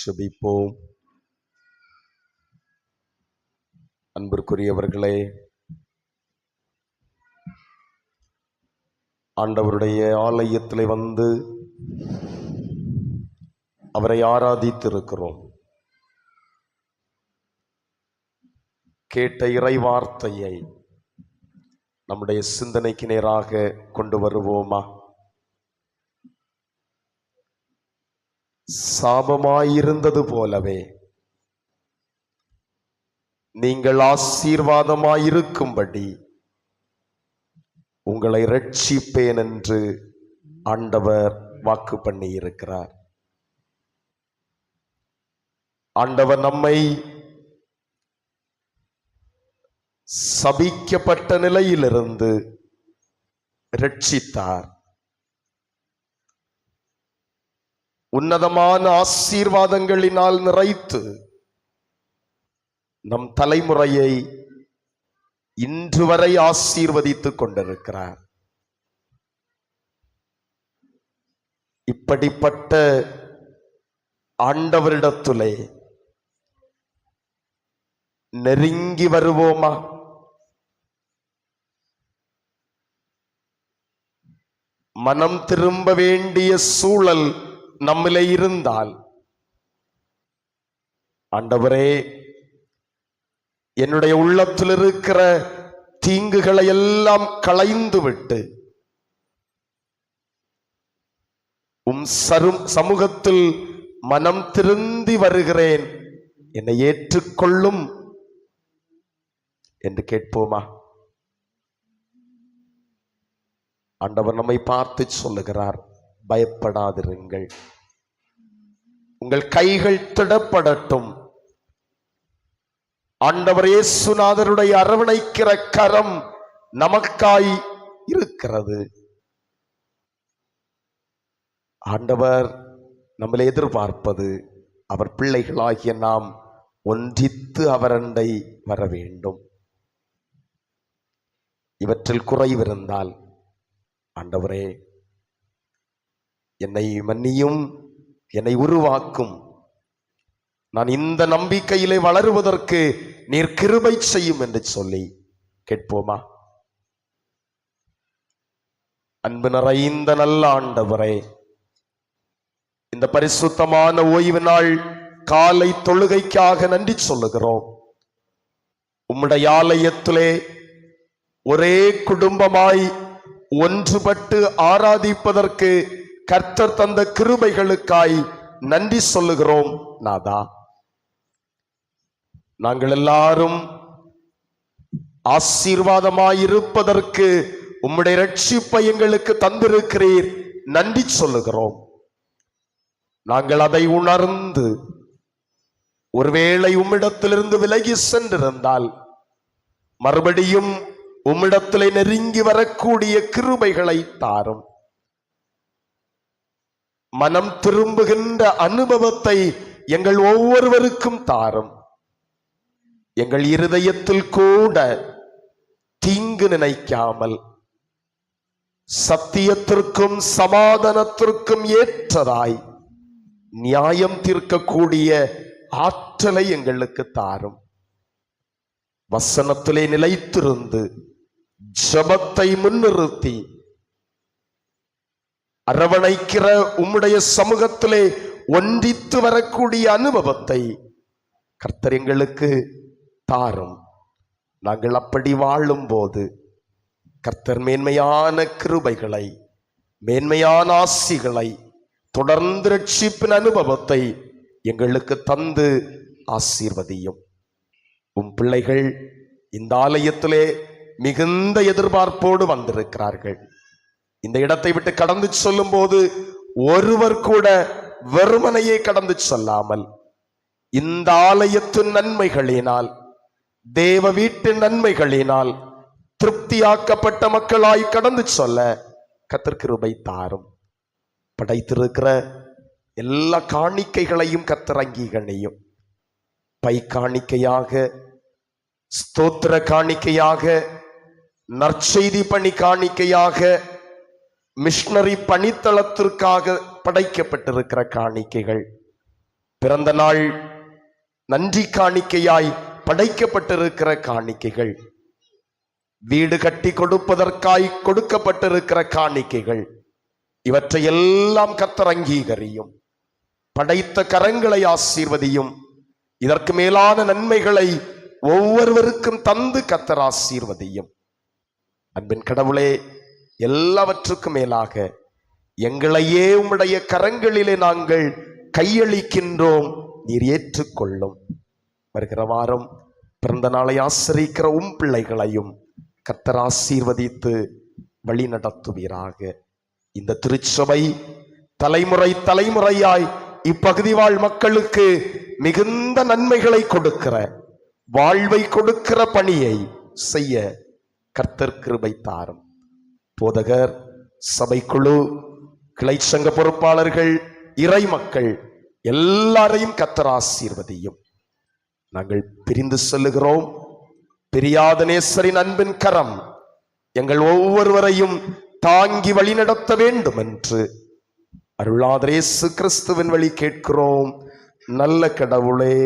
ஜெபிப்போம். அன்பிற்குரியவர்களே, ஆண்டவருடைய ஆலயத்தில் வந்து அவரை ஆராதித்திருக்கிறோம். கேட்ட இறை வார்த்தையை நம்முடைய சிந்தனைக்கு நேராக கொண்டு வருவோமா? சாபமாயிருந்தது போலவே நீங்கள் ஆசீர்வாதமாயிருக்கும்படி உங்களை இரட்சிப்பேன் என்று ஆண்டவர் வாக்கு பண்ணி இருக்கிறார். ஆண்டவர் நம்மை சபிக்கப்பட்ட நிலையிலிருந்து இரட்சித்தார். உன்னதமான ஆசீர்வாதங்களினால் நிறைத்து நம் தலைமுறையை இன்று வரை ஆசீர்வதித்துக் கொண்டிருக்கிறார். இப்படிப்பட்ட ஆண்டவரிடத்திலே நெருங்கி வருவோமா? மனம் திரும்ப வேண்டிய சூழல் நம்மிலே இருந்தால், ஆண்டவரே, என்னுடைய உள்ளத்தில் இருக்கிற தீங்குகளை எல்லாம் களைந்து விட்டு சமூகத்தில் மனம் திருந்தி வருகிறேன், என்னை ஏற்றுக்கொள்ளும் என்று கேட்போமா? ஆண்டவர் நம்மை பார்த்து சொல்லுகிறார், பயப்படாதிருங்கள், உங்கள் கைகள் திடப்படட்டும். ஆண்டவர் இயேசுநாதருடைய அரவணைக்கிற கரம் நமக்காய் இருக்கிறது. ஆண்டவர் நம்மளை எதிர்பார்ப்பது, அவர் பிள்ளைகளாகிய நாம் ஒன்றித்து அவரண்டை வர வேண்டும். இவற்றில் குறைவிருந்தால், ஆண்டவரே, என்னை மன்னியும், என்னை உருவாக்கும், நான் இந்த நம்பிக்கையிலே வளருவதற்கு நீர் கிருபை செய்யும் என்று சொல்லி கேட்போமா? அன்பு நிறைந்த நல்ல ஆண்டவரே, இந்த பரிசுத்தமான ஓய்வு நாள் காலை தொழுகைக்காக நன்றி சொல்லுகிறோம். உம்முடைய ஆலயத்திலே ஒரே குடும்பமாய் ஒன்றுபட்டு ஆராதிப்பதற்கு கர்த்தர் தந்த கிருபைகளுக்காய் நன்றி சொல்லுகிறோம். நாதா, நாங்கள் எல்லாரும் ஆசீர்வாதமாயிருப்பதற்கு உம்முடைய இரட்சிப்பை எங்களுக்கு தந்திருக்கிறீர், நன்றி சொல்லுகிறோம். நாங்கள் அதை உணர்ந்து ஒருவேளை உம்மிடத்திலிருந்து விலகி சென்றிருந்தால் மறுபடியும் உம்மிடத்திலே நெருங்கி வரக்கூடிய கிருபைகளை தாரும். மனம் திரும்புகின்ற அனுபவத்தை எங்கள் ஒவ்வொருவருக்கும் தாரும். எங்கள் இருதயத்தில் கூட தீங்கு நினைக்காமல் சத்தியத்திற்கும் சமாதானத்திற்கும் ஏற்றதாய் நியாயம் தீர்க்கக்கூடிய ஆற்றலை எங்களுக்கு தாரும். வசனத்திலே நிலைத்திருந்து ஜெபத்தை முன்னிறுத்தி அரவணைக்கிற உம்முடைய சமூகத்திலே ஒன்றித்து வரக்கூடிய அனுபவத்தை கர்த்தர் எங்களுக்கு தாரும். நாங்கள் அப்படி வாழும் போது கர்த்தர் மேன்மையான கிருபைகளை, மேன்மையான ஆசிகளை, தொடர்ந்து ரட்சிப்பின் அனுபவத்தை எங்களுக்கு தந்து ஆசீர்வதியும். உம் பிள்ளைகள் இந்த ஆலயத்திலே மிகுந்த எதிர்பார்ப்போடு வந்திருக்கிறார்கள். இந்த இடத்தை விட்டு கடந்து சொல்லும் போது ஒருவர் கூட வெறுமனையே கடந்து சொல்லாமல், இந்த ஆலயத்தின் நன்மைகளினால், தேவ வீட்டின் நன்மைகளினால் திருப்தியாக்கப்பட்ட மக்களாய் கடந்து சொல்ல கர்த்தர் கிருபை தாரும். படைத்திருக்கிற எல்லா காணிக்கைகளையும் கர்த்தர் அங்கீகரியும். பை காணிக்கையாக, ஸ்தோத்திர காணிக்கையாக, நற்செய்தி பணி காணிக்கையாக, மிஷனரி பணித்தளத்திற்காக படைக்கப்பட்டிருக்கிற காணிக்கைகள் பிறந்த நாள் நன்றி காணிக்கையாய் படைக்கப்பட்டிருக்கிற காணிக்கைகள், வீடு கட்டி கொடுப்பதற்காய் கொடுக்கப்பட்டிருக்கிற காணிக்கைகள், இவற்றையெல்லாம் கர்த்தர் அங்கீகரியும். படைத்த கரங்களை ஆசீர்வதியும். இதற்கு மேலான நன்மைகளை ஒவ்வொருவருக்கும் தந்து கர்த்தர் ஆசீர்வதியும். அன்பின் கடவுளே, எல்லாவற்றுக்கும் மேலாக எங்களையே உம்முடைய கரங்களிலே நாங்கள் கையளிக்கின்றோம். நீர் ஏற்றுக்கொள்ளும். வருகிற வாரம் பிறந்த நாளை ஆசிரிக்கிற பிள்ளைகளையும் கர்த்தர் ஆசீர்வதித்து வழி நடத்துவீராக. இந்த திருச்சபை தலைமுறை தலைமுறையாய் இப்பகுதி வாழ் மக்களுக்கு மிகுந்த நன்மைகளை கொடுக்கிற, வாழ்வை கொடுக்கிற பணியை செய்ய கர்த்தர் கிருபை தாரும். போதகர், சபைக்குழு, கிளை சங்க பொறுப்பாளர்கள், இறை மக்கள் எல்லாரையும் கர்த்தர் ஆசீர்வதியும். நாங்கள் பிரிந்து செல்லுகிறோம். பிரியாத நேசரின் அன்பின் கரம் எங்கள் ஒவ்வொருவரையும் தாங்கி வழிநடத்த வேண்டும் என்று அருளாதர் இயேசு கிறிஸ்துவின் வழி கேட்கிறோம். நல்ல கடவுளே.